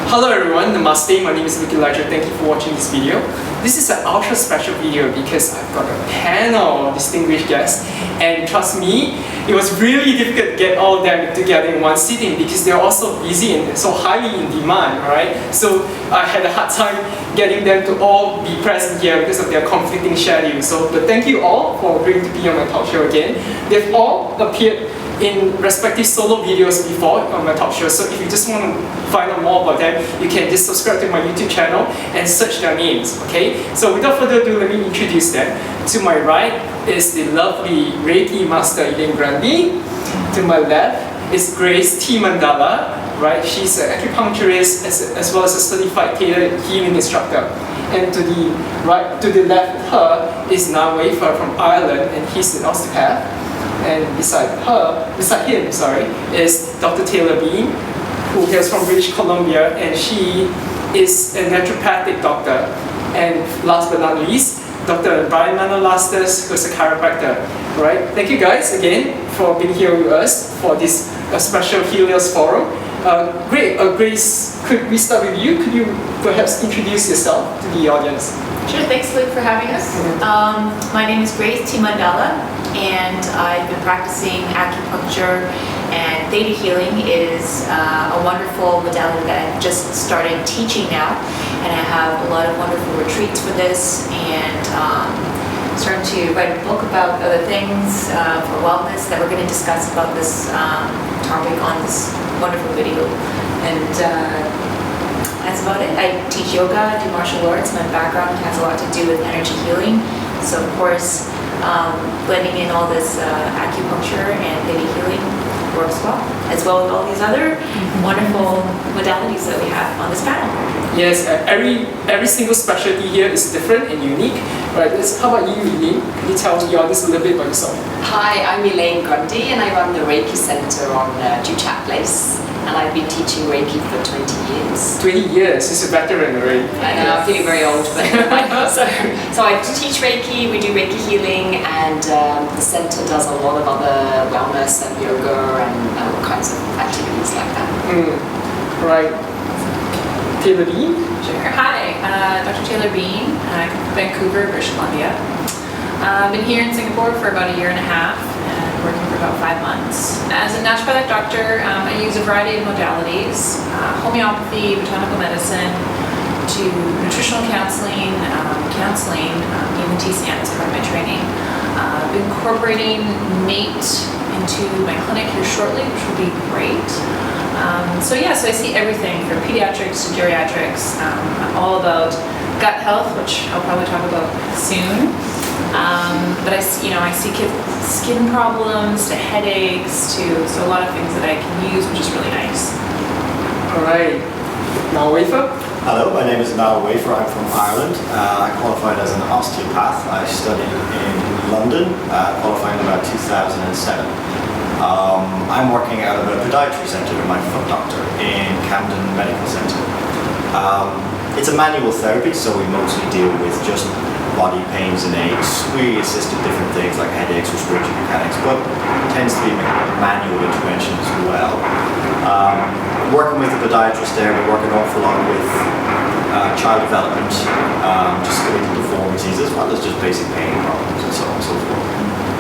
Hello everyone, Namaste, my name is Elijah. Thank you for watching this video. This is an ultra special video because I've got a panel of distinguished guests, and trust me, it was really difficult to get all of them together in one sitting because they're all so busy and so highly in demand, right? So I had a hard time getting them to all be present here because of their conflicting schedules. But thank you all for agreeing to be on my talk show again. They've all appeared in respective solo videos before on my talk show, so if you just want to find out more about them, you can just subscribe to my YouTube channel and search their names, okay? So without further ado, let me introduce them. To my right is the lovely Reiki Master Elaine Grundy. To my left is Grace T. Mandala, right? She's an Acupuncturist as well as a certified Theta healing instructor. And to the left of her is Niall Wafer from Ireland, and he's an Osteopath. And beside him, is Dr. Taylor Bean, who hails from British Columbia, and she is a Naturopathic doctor. And last but not least, Dr. Manalastas, who's a chiropractor. Right? Thank you guys again for being here with us for this special Helios Forum. Great, Grace, could we start with you? Could you perhaps introduce yourself to the audience? Sure, thanks Luke for having us. My name is Grace T. Mandala, and I've been practicing acupuncture, and Theta healing is a wonderful modality that I've just started teaching now, and I have a lot of wonderful retreats for this, and starting to write a book about other things for wellness that we're going to discuss about this topic on this wonderful video. And that's about it. I teach yoga, do martial arts. My background has a lot to do with energy healing. So of course, blending in all this acupuncture and Theta healing works well, as well as all these other wonderful modalities that we have on this panel. Yes, every single specialty here is different and unique. Right? How about you, Elaine? Can you tell the audience a little bit about yourself? Hi, I'm Elaine Grundy, and I run the Reiki Center on Duchat Place. And I've been teaching Reiki for 20 years. 20 years? She's a veteran already. I know, I'm feeling very old. But so I teach Reiki, we do Reiki healing, and the center does a lot of other wellness and yoga and all kinds of activities like that. Right. Taylor Bean? Sure. Hi, Dr. Taylor Bean. I come from Vancouver, British Columbia. I've been here in Singapore for about a year and a half, and working for about 5 months. As a naturopathic doctor, I use a variety of modalities, homeopathy, botanical medicine, to nutritional counseling, even TCM as part of my training. I've been incorporating MATE into my clinic here shortly, which will be great. So I see everything from pediatrics to geriatrics. I'm all about gut health, which I'll probably talk about soon. But I see kids with skin problems to headaches so a lot of things that I can use, which is really nice. All right. Niall Wafer? Hello, my name is Niall Wafer. I'm from Ireland. I qualified as an osteopath. I studied in London, qualifying in about 2007. I'm working out of a podiatry centre with my foot doctor in Camden Medical Centre. It's a manual therapy, so we mostly deal with just body pains and aches. We assist with different things like headaches, respiratory mechanics, but it tends to be manual intervention as well. Working with the podiatrist there, we work an awful lot with child development, just skeletal deformities, as well as just basic pain problems and so on and so forth.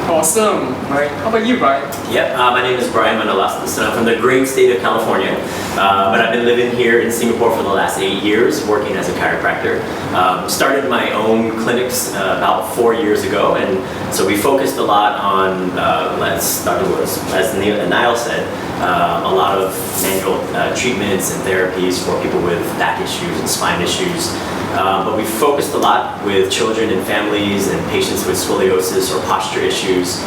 Awesome. Right. How about you, Brian? Yep, my name is Brian Manalastas, and I'm from the great state of California. But I've been living here in Singapore for the last 8 years, working as a chiropractor. Started my own clinics about 4 years ago, and so we focused a lot on, as Niall said, a lot of manual treatments and therapies for people with back issues and spine issues. But we focused a lot with children and families and patients with scoliosis or posture issues.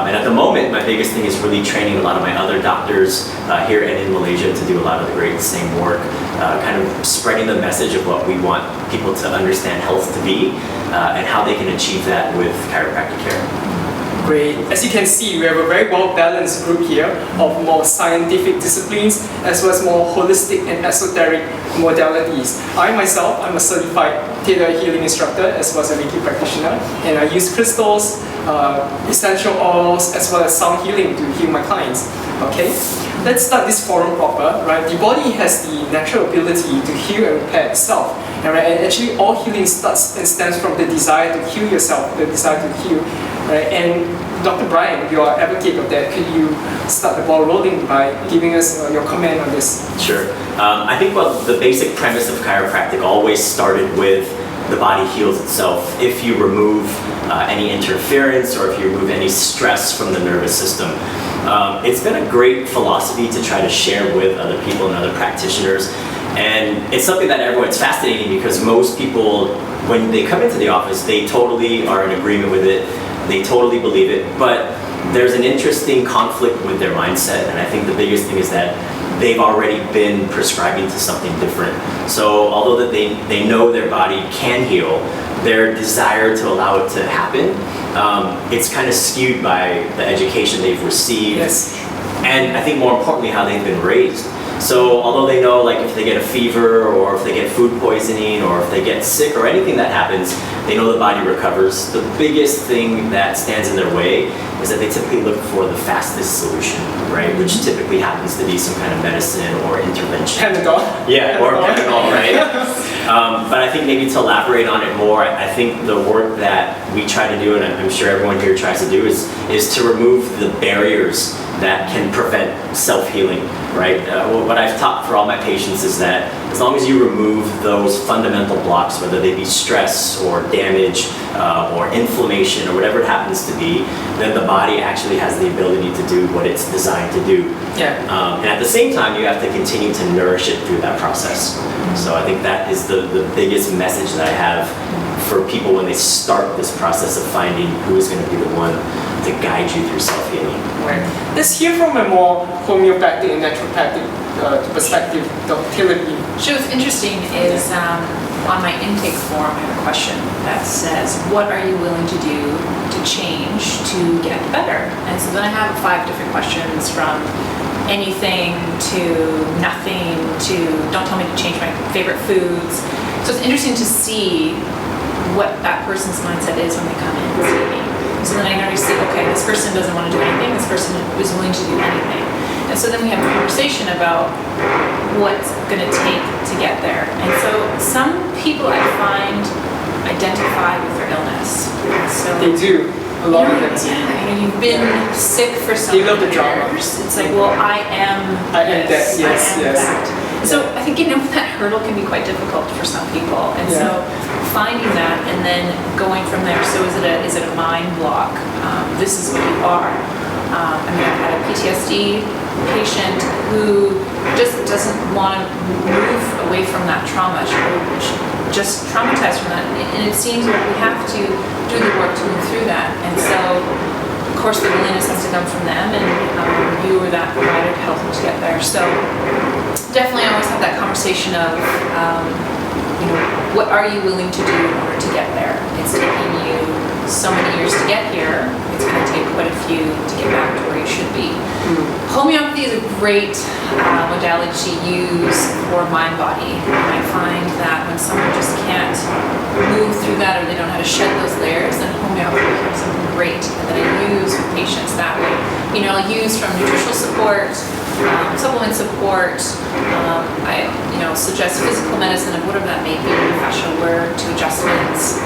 And at the moment, my biggest thing is really training a lot of my other doctors here and in Malaysia to do a lot of the great same work, kind of spreading the message of what we want people to understand health to be and how they can achieve that with chiropractic care. Great. As you can see, we have a very well-balanced group here of more scientific disciplines as well as more holistic and esoteric modalities. I myself, I'm a certified Theta healing instructor as well as a Reiki practitioner, and I use crystals, essential oils, as well as sound healing to heal my clients. Okay. let's start this forum proper, right? The body has the natural ability to heal and repair itself, right? And actually all healing starts and stems from the desire to heal yourself, the desire to heal, right? And Dr. Brian, you are advocate of that. Could you start the ball rolling by giving us your comment on this? Sure. I think the basic premise of chiropractic always started with the body heals itself if you remove any interference or if you remove any stress from the nervous system. It's been a great philosophy to try to share with other people and other practitioners. And it's something that it's fascinating because most people, when they come into the office, they totally are in agreement with it. They totally believe it. But there's an interesting conflict with their mindset. And I think the biggest thing is that they've already been prescribing to something different. So although that they know their body can heal, their desire to allow it to happen, it's kind of skewed by the education they've received. Yes. And I think more importantly, how they've been raised. So although they know like if they get a fever or if they get food poisoning or if they get sick or anything that happens, they know the body recovers. The biggest thing that stands in their way is that they typically look for the fastest solution, right? Which typically happens to be some kind of medicine or intervention. Panadol. Yeah, or Panadol, right? But I think maybe to elaborate on it more, I think the work that we try to do, and I'm sure everyone here tries to do, is to remove the barriers that can prevent self-healing, right? What I've taught for all my patients is that as long as you remove those fundamental blocks, whether they be stress or damage or inflammation or whatever it happens to be, then the body actually has the ability to do what it's designed to do. Yeah. And at the same time, you have to continue to nourish it through that process. So I think that is the biggest message that I have for people when they start this process of finding who is going to be the one to guide you through self-healing. Right. Let's hear from a more homeopathic and naturopathic perspective, Dr. Taylor. So what's interesting is on my intake form I have a question that says, what are you willing to do to change to get better? And so then I have 5 different questions, from anything to nothing to don't tell me to change my favorite foods. So it's interesting to see what that person's mindset is when they come in and see me. So then I already see, okay, this person doesn't want to do anything, this person is willing to do anything. And so then we have a conversation about what's going to take to get there. And so some people I find identify with their illness. So They do. A lot of them. yeah, you've been sick for so They love many the drama. years. It's like, well, I am that, this, yes, I am yes. that. So I think getting over that hurdle can be quite difficult for some people. And so finding that and then going from there. So is it a mind block? This is what you are. I mean, I've had a PTSD patient who just doesn't want to move away from that trauma. She's just traumatized from that. And it seems like we have to do the work to move through that. And so, of course, the willingness has to come from them, and you or that provider to help them to get there. So definitely I always have that conversation of, what are you willing to do in order to get there? It's taking you so many years to get here. It's going to take quite a few to get back to where you should be. Homeopathy is a great modality to use for mind-body. And I find that when someone just can't move through that or they don't know how to shed those layers, then homeopathy becomes something great that I use with patients that way. I'll use from nutritional support, supplement support. I suggest physical medicine of whatever that may be, fascial work to adjustments.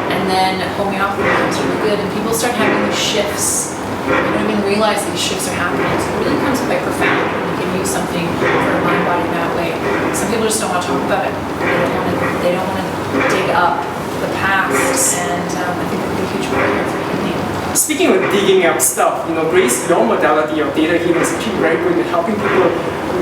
And then homeopathy becomes really good, and people start having these shifts. They don't even realize these shifts are happening. So it really becomes quite profound when you can use something for the mind body that way. Some people just don't want to talk about it. They don't want to dig up the past, and I think that would be a huge barrier for healing. Speaking of digging up stuff, Grace, your modality of Theta healing is actually very good in helping people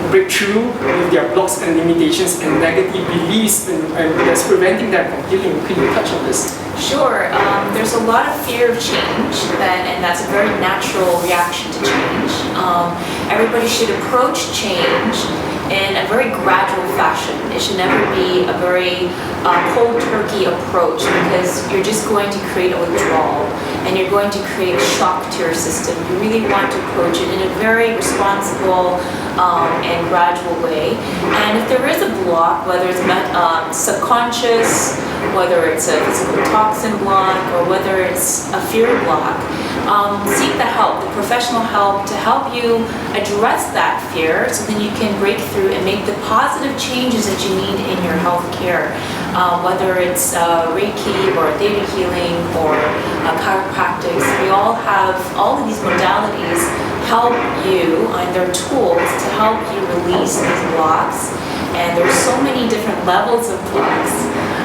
break through with their blocks and limitations and negative beliefs, and that's preventing them from healing. Could you touch on this? Sure. There's a lot of fear of change, and that's a very natural reaction to change. Everybody should approach change in a very gradual fashion. It should never be a very cold turkey approach, because you're just going to create a withdrawal and you're going to create a shock to your system. You really want to approach it in a very responsible and gradual way. And if there is a block, whether it's subconscious, whether it's a physical toxin block, or whether it's a fear block, seek the help, the professional help, to help you address that fear so then you can break through and make the positive changes that you need in your health care. Whether it's Reiki or Theta healing or chiropractic, we all have all of these modalities help you, and they're tools to help you release these blocks. And there's so many different levels of blocks.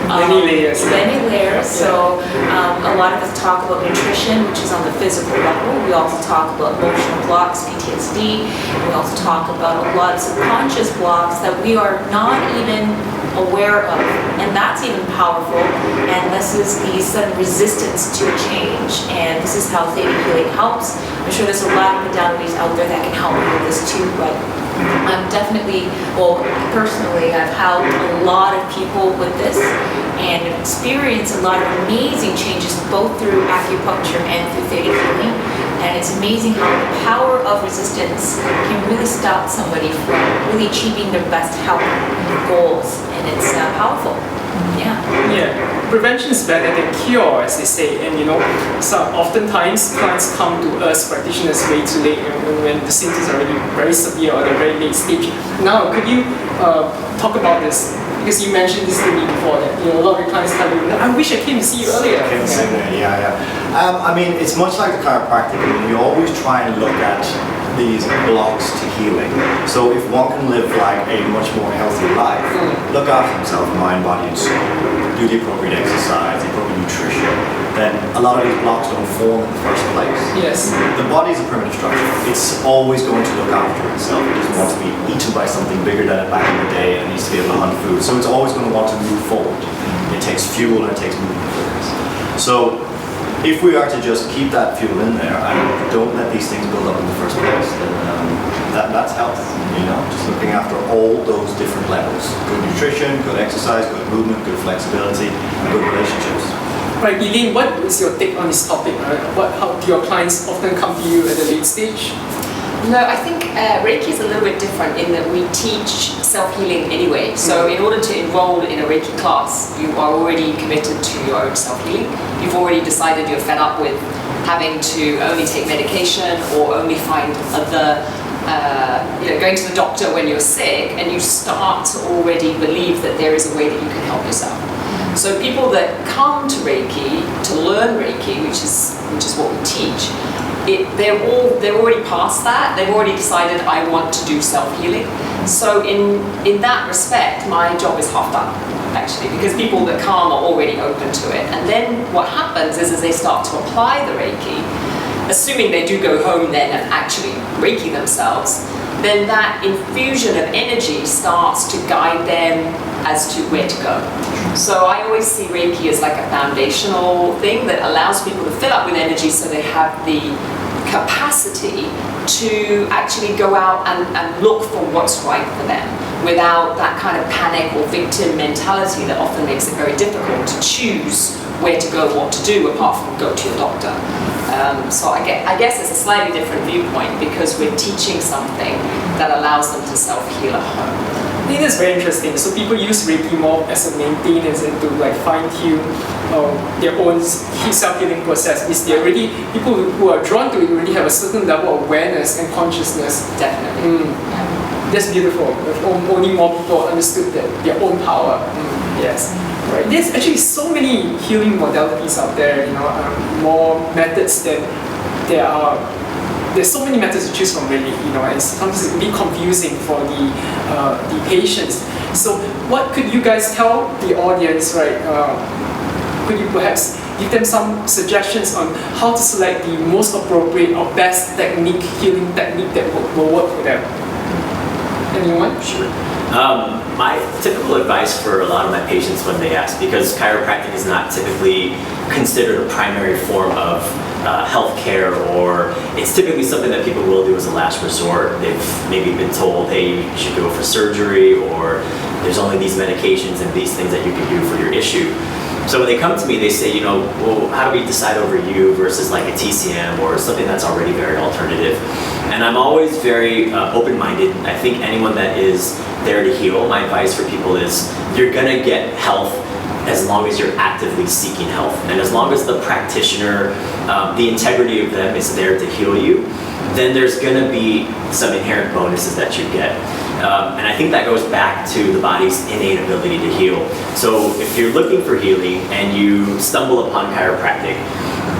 Many layers. Many layers. So a lot of us talk about nutrition, which is on the physical level. We also talk about emotional blocks, PTSD. We also talk about a lot of subconscious blocks that we are not even aware of, and that's even powerful. And this is the sudden resistance to change, and this is how Theta healing helps. I'm sure there's a lot of modalities out there that can help you with this too, but I'm definitely, well, personally, I've helped a lot of people with this and experienced a lot of amazing changes both through acupuncture and through Theta healing. And it's amazing how the power of resistance can really stop somebody from really achieving their best health goals. And it's powerful. Yeah. Yeah. Prevention is better than cure, as they say. And so oftentimes clients come to us practitioners way too late when the symptoms are already very severe or they're very late stage. Now, could you talk about this? Because you mentioned this to me before that a lot of your clients tell you, I wish I came to see you earlier. I mean, it's much like the chiropractic. You always try and look at these blocks to healing. So if one can live like a much more healthy life, look after himself, mind, body, and soul, do the appropriate exercise, the appropriate nutrition, then a lot of these blocks don't form in the first place. Yes. The body is a primitive structure. It's always going to look after itself. It doesn't want to be eaten by something bigger than it back in the day, and it needs to be able to hunt food. So it's always going to want to move forward. It takes fuel and it takes movement forwards. So if we are to just keep that fuel in there and don't let these things build up in the first place, then that's health. Just looking after all those different levels: good nutrition, good exercise, good movement, good flexibility, good relationships. Right, Elaine, what is your take on this topic? How do your clients often come to you at a late stage? No, I think Reiki is a little bit different in that we teach self-healing anyway. So in order to enroll in a Reiki class, you are already committed to your own self-healing. You've already decided you're fed up with having to only take medication or only find other, going to the doctor when you're sick, and you start to already believe that there is a way that you can help yourself. So people that come to Reiki to learn Reiki, which is what we teach, they're already past that. They've already decided, I want to do self-healing. So in that respect, my job is half done, actually, because people that come are already open to it. And then what happens is, as they start to apply the Reiki, assuming they do go home then and actually Reiki themselves, then that infusion of energy starts to guide them as to where to go. So I always see Reiki as like a foundational thing that allows people to fill up with energy so they have the capacity to actually go out and look for what's right for them without that kind of panic or victim mentality that often makes it very difficult to choose where to go, what to do, apart from go to your doctor. So I guess it's a slightly different viewpoint because we're teaching something that allows them to self-heal at home. I think that's very interesting. So people use Reiki more as a maintenance and to fine-tune their own self-healing process. Is there already people who are drawn to it already have a certain level of awareness and consciousness? Definitely. That's beautiful. If only more people understood their own power. Yes. Right. There's actually so many healing modalities out there. More methods that there are. There's so many methods to choose from, really. And sometimes it can be confusing for the patients. So, what could you guys tell the audience? Right? Could you perhaps give them some suggestions on how to select the most appropriate or best healing technique that will work for them? Anyone? Sure. My typical advice for a lot of my patients when they ask, because chiropractic is not typically considered a primary form of healthcare, or it's typically something that people will do as a last resort. They've maybe been told, hey, you should go for surgery, or there's only these medications and these things that you can do for your issue. So when they come to me, they say, well, how do we decide over you versus like a TCM or something that's already very alternative? And I'm always very open-minded. I think anyone that is there to heal. My advice for people is you're gonna get health as long as you're actively seeking health. And as long as the practitioner, the integrity of them is there to heal you, then there's gonna be some inherent bonuses that you get. And I think that goes back to the body's innate ability to heal. So if you're looking for healing and you stumble upon chiropractic,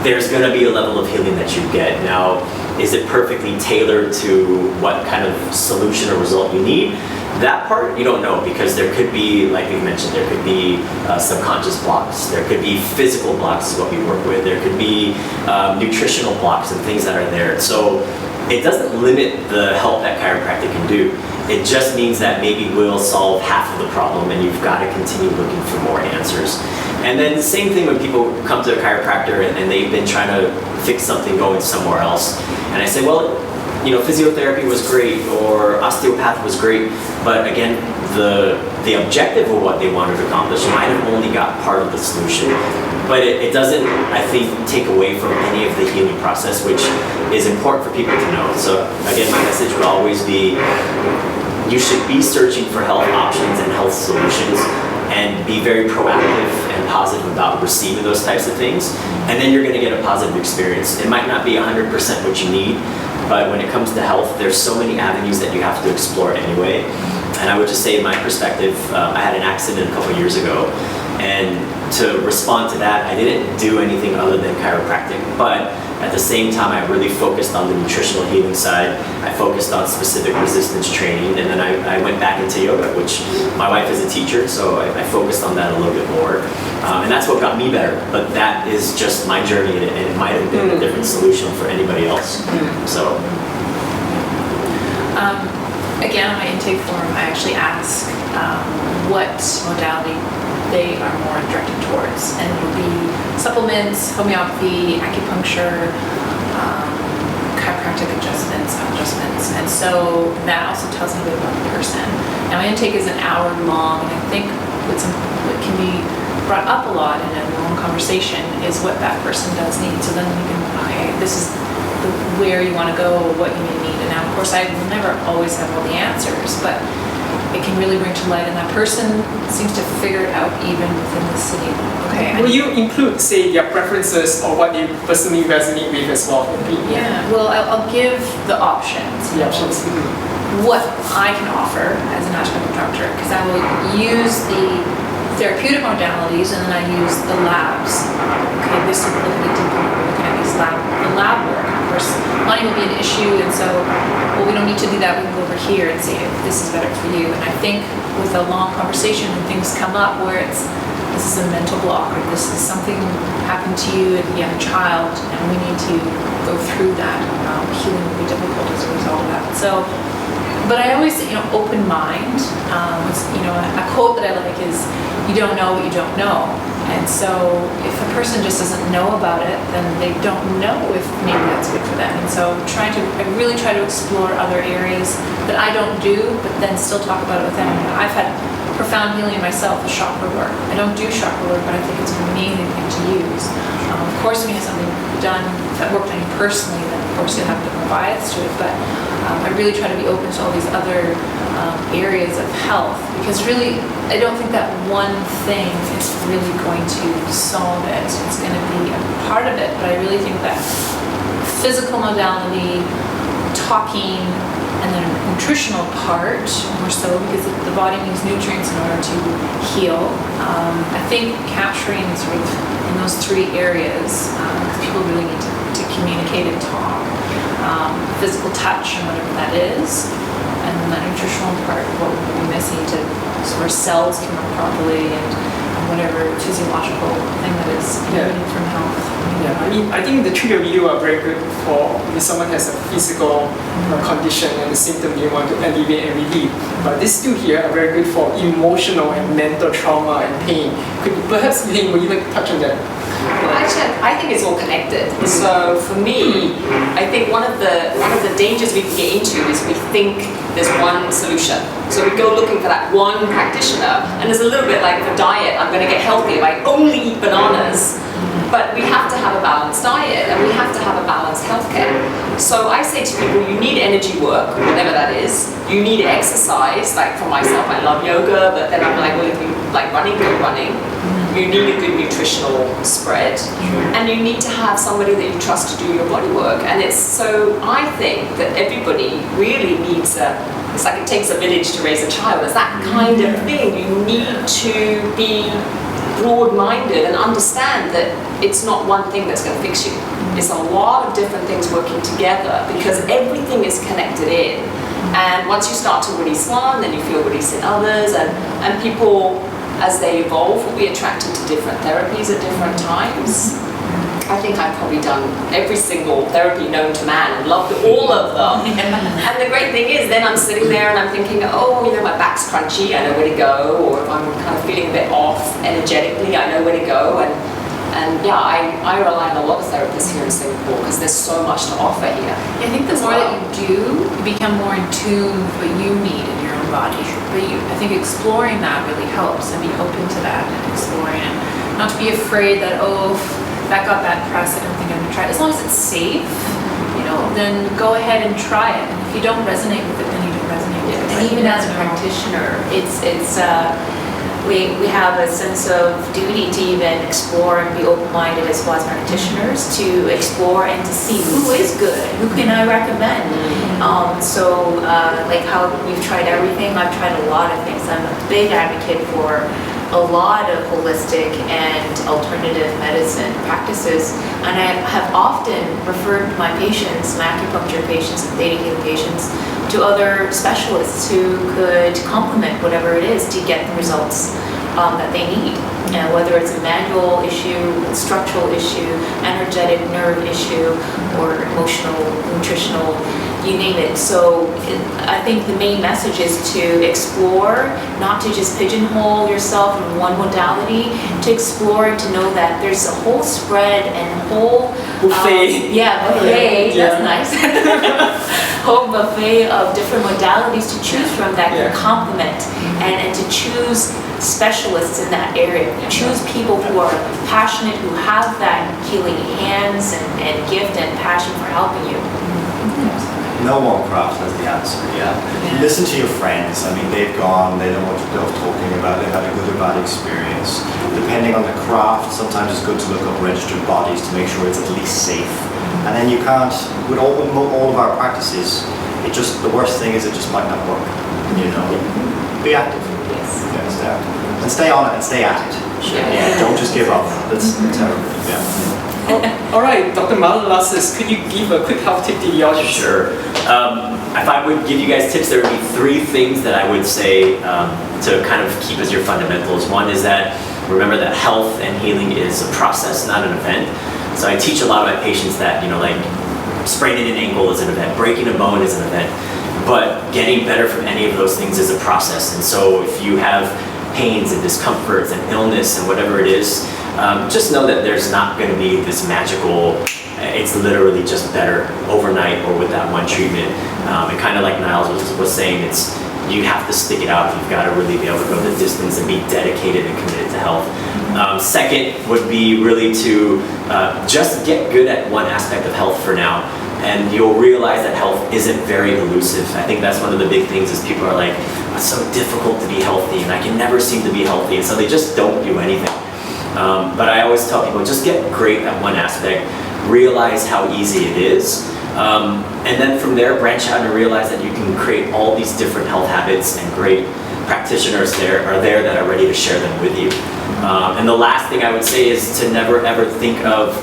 there's gonna be a level of healing that you get. Now, is it perfectly tailored to what kind of solution or result you need? That part, you don't know, because there could be, like we mentioned, there could be subconscious blocks. There could be physical blocks is what we work with. There could be nutritional blocks and things that are there. So it doesn't limit the help that chiropractic can do. It just means that maybe we'll solve half of the problem and you've got to continue looking for more answers. And then the same thing when people come to a chiropractor and they've been trying to fix something going somewhere else. And I say, well, you know, physiotherapy was great or osteopath was great, but again, the objective of what they wanted to accomplish might have only got part of the solution. But it doesn't, I think, take away from any of the healing process, which is important for people to know. So again, my message would always be, you should be searching for health options and health solutions and be very proactive and positive about receiving those types of things. And then you're gonna get a positive experience. It might not be 100% what you need, but when it comes to health, there's so many avenues that you have to explore anyway. And I would just say, in my perspective, I had an accident a couple years ago, and to respond to that, I didn't do anything other than chiropractic. But at the same time, I really focused on the nutritional healing side. I focused on specific resistance training, and then I went back into yoga, which my wife is a teacher, so I focused on that a little bit more. And that's what got me better. But that is just my journey, and it might have been a different solution for anybody else. So. Again, on my intake form, I actually ask what modality they are more directed towards, and it will be supplements, homeopathy, acupuncture, chiropractic adjustments, and so that also tells me a bit about the person. Now, my intake is an hour long, and I think what can be brought up a lot in a long conversation is what that person does need. So then you can, okay, this is where you want to go, what you may need. And now, of course, I will never always have all the answers, but it can really bring to light, and that person seems to figure it out even within the city. Okay. Will you include, say, their preferences or what they personally resonate with as well? Yeah, well, I'll give the options. The options. What I can offer as a naturopathic doctor, because I will use the therapeutic modalities and then I use the labs. Okay, this is looking at deeper, we're looking at these the lab work. Of course, money will be an issue, and so, well, we don't need to do that. We can go over here and see if this is better for you. And I think with a long conversation, when things come up where this is a mental block, or this is something happened to you as a young child, and we need to go through that. Healing will be difficult as a result of that. So, but I always, open mind. A quote that I like is, "You don't know what you don't know." And so if a person just doesn't know about it, then they don't know if maybe that's good for them. And so I really try to explore other areas that I don't do, but then still talk about it with them. I've had profound healing myself with chakra work. I don't do chakra work, but I think it's an amazing thing to use. Of course, when you have something done that worked on you personally, then of course you'll have different bias to it. But I really try to be open to all these other areas of health, because really, I don't think that one thing is really going to solve it. It's going to be a part of it, but I really think that physical modality, talking, and then a nutritional part, more so, because the body needs nutrients in order to heal. I think capturing sort of in those three areas, because people really need to communicate and talk. Physical touch and whatever that is, and then that nutritional part, what we're missing to so our cells can work properly, and whatever physiological thing that is needed from health. Yeah, I think the three of you are very good for if someone has a physical condition and the symptom you want to alleviate and relieve. But these two here are very good for emotional and mental trauma and pain. Perhaps, Elaine, would you like to touch on that? Well, actually, I think it's all connected. So for me, I think one of the dangers we can get into is we think there's one solution. So we go looking for that one practitioner, and it's a little bit like the diet. I'm going to get healthy if I only eat bananas. But we have to have a balanced diet and we have to have a balanced healthcare. So I say to people, you need energy work, whatever that is. You need exercise, like for myself, I love yoga, but then I'm like, well, if you like running, go running. You need a good nutritional spread, and you need to have somebody that you trust to do your body work. And it's so, I think that everybody really needs it's like it takes a village to raise a child. It's that kind of thing. You need to be broad-minded and understand that it's not one thing that's going to fix you. It's a lot of different things working together because everything is connected in. And once you start to release one, then you feel release in others, and people, as they evolve, will be attracted to different therapies at different times. I think I've probably done every single therapy known to man and loved all of them. And the great thing is, then I'm sitting there and I'm thinking, oh, you know, my back's crunchy, I know where to go, or if I'm kind of feeling a bit off energetically, I know where to go. And yeah, I rely on a lot of therapists here in Singapore because there's so much to offer here. I think the more that you do, you become more in tune with what you need in your own body. But I think exploring that really helps, and be open to that and exploring it. Not to be afraid that, oh, that got bad press, I don't think I'm going to try it. As long as it's safe, you know, then go ahead and try it. And if you don't resonate with it, then you don't resonate with it. And even as a practitioner, we have a sense of duty to even explore and be open-minded as well as practitioners to explore and to see who is good, who can I recommend. Like how we've tried everything, I've tried a lot of things. I'm a big advocate for a lot of holistic and alternative medicine practices, and I have often referred my patients, my acupuncture patients and theta healing patients, to other specialists who could complement whatever it is to get the results that they need. And whether it's a manual issue, a structural issue, energetic nerve issue, or emotional, nutritional, you name it. So I think the main message is to explore, not to just pigeonhole yourself in one modality, to explore and to know that there's a whole spread and whole buffet. Buffet. That's nice. Whole buffet of different modalities to choose from that can complement, and to choose specialists in that area. Choose people who are passionate, who have that healing hands and gift and passion for helping you. No one craft has the answer, Listen to your friends. I mean, they've gone, they know what they're talking about, they've had a good or bad experience. Depending on the craft, sometimes it's good to look up registered bodies to make sure it's at least safe. And then you can't, with all of our practices, the worst thing is it just might not work. You know, be active. Yes. Yeah, stay active. And stay on it and stay at it. Yeah, don't just give up. That's terrible. Yeah. All right, Dr. Manalastas, could you give a quick health tip to the audience? Sure. If I would give you guys tips, there would be 3 things that I would say to kind of keep as your fundamentals. One is that remember that health and healing is a process, not an event. So I teach a lot of my patients that, you know, like spraining an ankle is an event, breaking a bone is an event, but getting better from any of those things is a process. And so if you have pains and discomforts and illness and whatever it is, just know that there's not going to be this magical, it's literally just better overnight or with that one treatment. And kind of like Niall was saying, you have to stick it out. You've got to really be able to go the distance and be dedicated and committed to health. Second would be really to just get good at one aspect of health for now. And you'll realize that health isn't very elusive. I think that's one of the big things is people are like, it's so difficult to be healthy and I can never seem to be healthy. And so they just don't do anything. But I always tell people, just get great at one aspect, realize how easy it is. And then from there, branch out and realize that you can create all these different health habits, and great practitioners are there that are ready to share them with you. And the last thing I would say is to never ever think of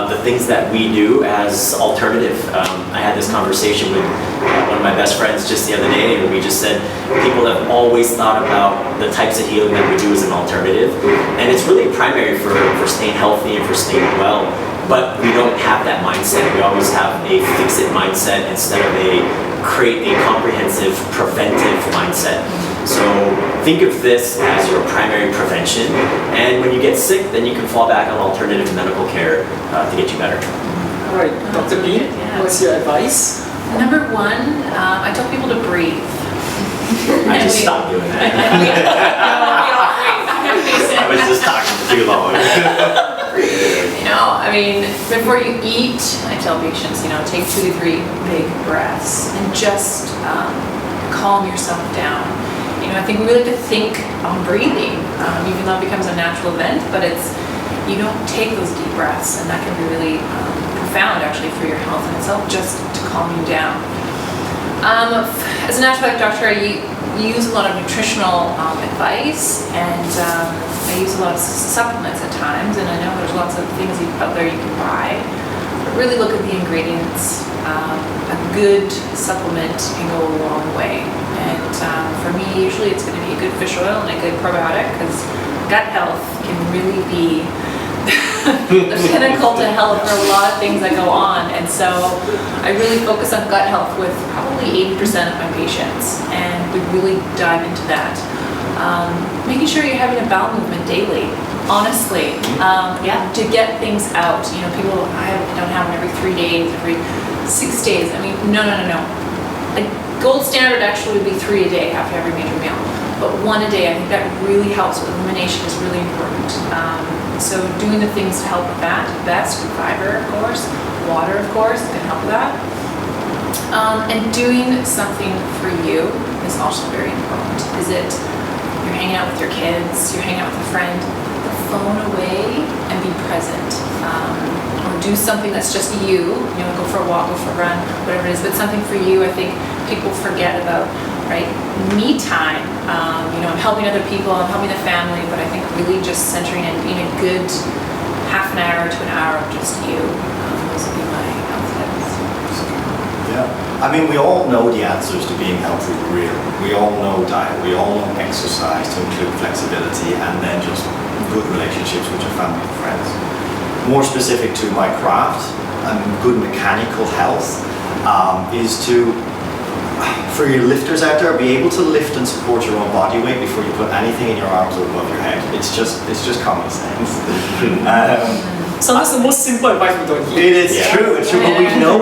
the things that we do as alternative. I had this conversation with one of my best friends just the other day, and we just said people have always thought about the types of healing that we do as an alternative, and it's really primary for staying healthy and for staying well. But we don't have that mindset. We always have a fix-it mindset instead of create a comprehensive preventive mindset. So think of this as your primary prevention, and when you get sick, then you can fall back on alternative medical care to get you better. All right, Dr. B, what's your advice? Number 1, I tell people to breathe. I just stopped doing that. I was just talking for too long. I mean, before you eat, I tell patients, take 2 to 3 big breaths and just calm yourself down. I think we really have to think on breathing, even though it becomes a natural event, but you don't take those deep breaths, and that can be really profound actually for your health in itself, just to calm you down. As a naturopathic doctor, I use a lot of nutritional advice, and I use a lot of supplements at times, and I know there's lots of things out there you can buy, but really look at the ingredients. A good supplement can go a long way, and for me, usually it's going to be a good fish oil and a good probiotic, because gut health can really be the pinnacle to health for a lot of things that go on. And so I really focus on gut health with probably 80% of my patients, and we really dive into that. Making sure you're having a bowel movement daily, honestly, to get things out. People, I don't have them every 3 days, every 6 days. I mean, no. A gold standard actually would be 3 a day after every major meal, but 1 a day, I think that really helps. Elimination is really important. So doing the things to help with that, best, fiber, of course, water, of course, can help with that. And doing something for you is also very important. Is it you're hanging out with your kids, you're hanging out with a friend, put the phone away and be present. Or do something that's just you, go for a walk, go for a run, whatever it is, but something for you. I think people forget about, right? Me time, I'm helping other people, I'm helping the family, but I think really just centering and being a good half an hour to an hour of just you. Those would be my health tips. Yeah. I mean, we all know the answers to being healthy, really. We all know diet, we all know exercise to include flexibility, and then just good relationships with your family and friends. More specific to my craft, and good mechanical health is to, for your lifters out there, be able to lift and support your own body weight before you put anything in your arms or above your head. It's just common sense. Sometimes the most simple advice we don't hear. It is true, it's true, but we know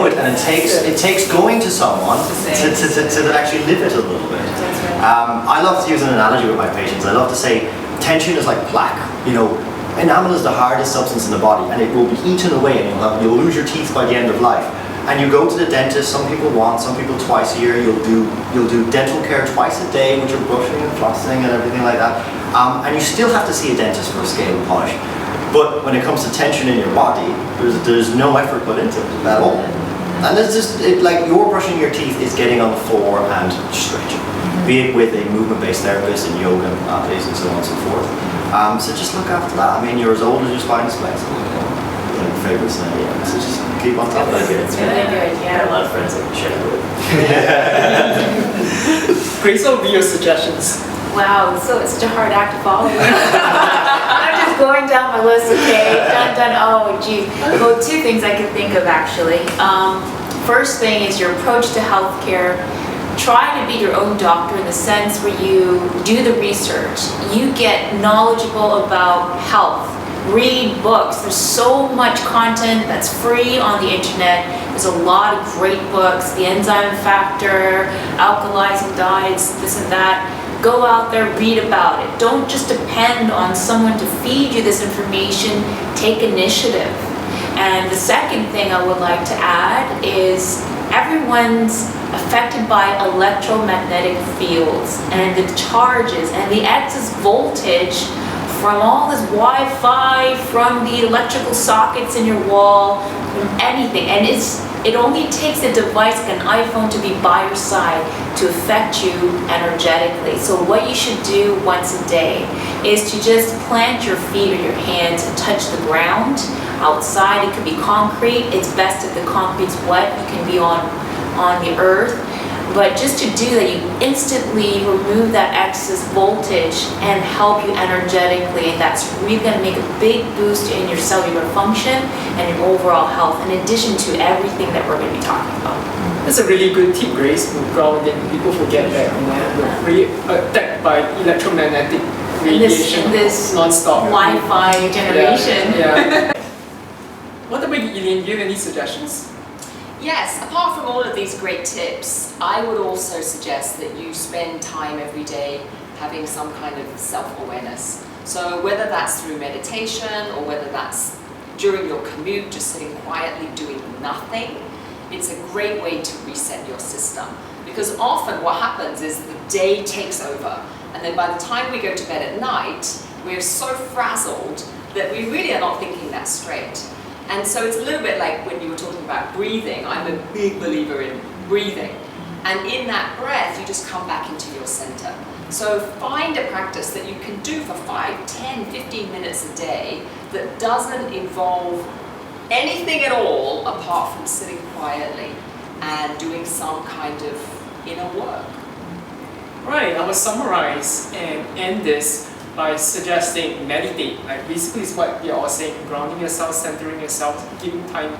it, and it takes going to someone to actually live it a little bit. I love to use an analogy with my patients. I love to say tension is like plaque. Enamel is the hardest substance in the body, and it will be eaten away, and you'll lose your teeth by the end of life. And you go to the dentist, some people twice a year. You'll do dental care twice a day with your brushing and flossing and everything like that. And you still have to see a dentist for a scale and polish. But when it comes to tension in your body, there's no effort put into it at all. And it's just like you're brushing your teeth is getting on the floor and stretching, be it with a movement-based therapist and yoga and Pilates and so on and so forth. So just look after that. I mean, you're as old as your spine is flexible. Favorites now, so just keep on top of it. It's really good, I have a lot of friends that can share it with. Grace, what would be your suggestions? Wow, so it's such a hard act to follow. I'm just going down my list, okay? Done. Oh, geez. Well, 2 things I can think of actually. First thing is your approach to healthcare. Try to be your own doctor in the sense where you do the research. You get knowledgeable about health. Read books. There's so much content that's free on the internet. There's a lot of great books. The Enzyme Factor, Alkalizing Diets, this and that. Go out there, read about it. Don't just depend on someone to feed you this information. Take initiative. And the second thing I would like to add is everyone's affected by electromagnetic fields and the charges and the excess voltage from all this Wi-Fi, from the electrical sockets in your wall, from anything. And it only takes a device like an iPhone to be by your side to affect you energetically. So what you should do once a day is to just plant your feet or your hands and touch the ground. Outside, it could be concrete. It's best if the concrete's wet. You can be on the earth. But just to do that, you instantly remove that excess voltage and help you energetically, and that's really going to make a big boost in your cellular function and your overall health, in addition to everything that we're going to be talking about. That's a really good tip, Grace. People forget that we're really attacked by electromagnetic radiation this non-stop. Wi-Fi generation. Yeah. What about you, Elaine? Do you have any suggestions? Yes, apart from all of these great tips, I would also suggest that you spend time every day having some kind of self-awareness. So whether that's through meditation or whether that's during your commute, just sitting quietly doing nothing, it's a great way to reset your system. Because often what happens is the day takes over, and then by the time we go to bed at night, we're so frazzled that we really are not thinking that straight. And so it's a little bit like when you were talking about breathing. I'm a big believer in breathing. And in that breath, you just come back into your center. So find a practice that you can do for 5, 10, 15 minutes a day that doesn't involve anything at all apart from sitting quietly and doing some kind of inner work. Right, I will summarize and end this by suggesting meditate. Like basically it's what we are all saying, grounding yourself, centering yourself, giving time,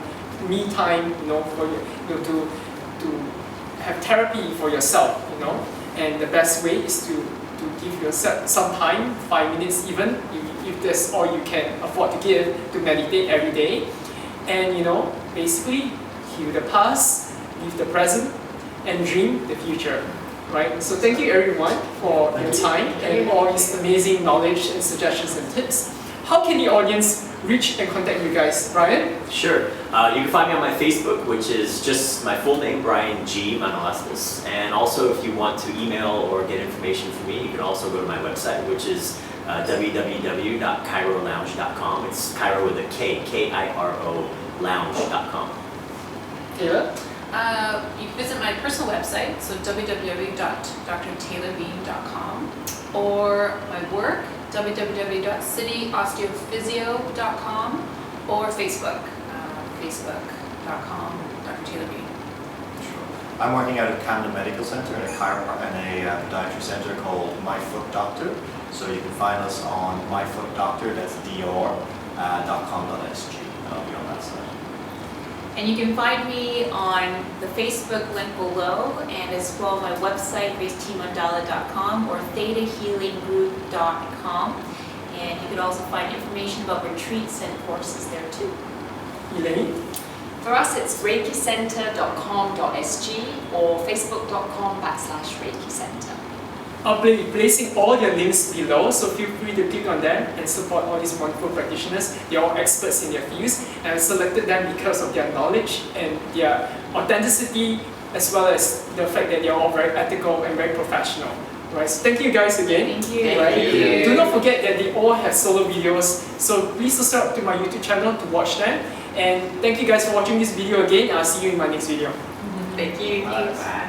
me time, for to have therapy for yourself, And the best way is to give yourself some time, 5 minutes even, if that's all you can afford to give, to meditate every day. And basically heal the past, live the present, and dream the future. Right? So thank you everyone for your time and all these amazing knowledge and suggestions and tips. How can the audience reach and contact you guys? Brian? Sure. You can find me on my Facebook, which is just my full name, Brian G. Manalastas. And also if you want to email or get information from me, you can also go to my website, which is www.chirolounge.com. It's Chiro with a K, K-I-R-O, lounge.com. Taylor? You can visit my personal website, so www.drtaylorbean.com, or my work, www.cityosteophysio.com, or Facebook, facebook.com, Dr. Taylor Bean. I'm working out at Camden Medical Center in a podiatry center called My Foot Doctor. So you can find us on myfootdoctor, that's dr.com.sg. I'll be on that side. And you can find me on the Facebook link below, and as well my website, gracetmandala.com or thetahealinggroup.com. And you can also find information about retreats and courses there too. Elaine? For us, it's reikicenter.com.sg or facebook.com/Reiki Center. I'll be placing all their links below, so feel free to click on them and support all these wonderful practitioners. They're all experts in their fields, and I selected them because of their knowledge and their authenticity, as well as the fact that they're all very ethical and very professional. Right, so thank you guys again. Thank you. Right? Thank you. Do not forget that they all have solo videos, so please subscribe to my YouTube channel to watch them. And thank you guys for watching this video again. I'll see you in my next video. Thank you. Bye.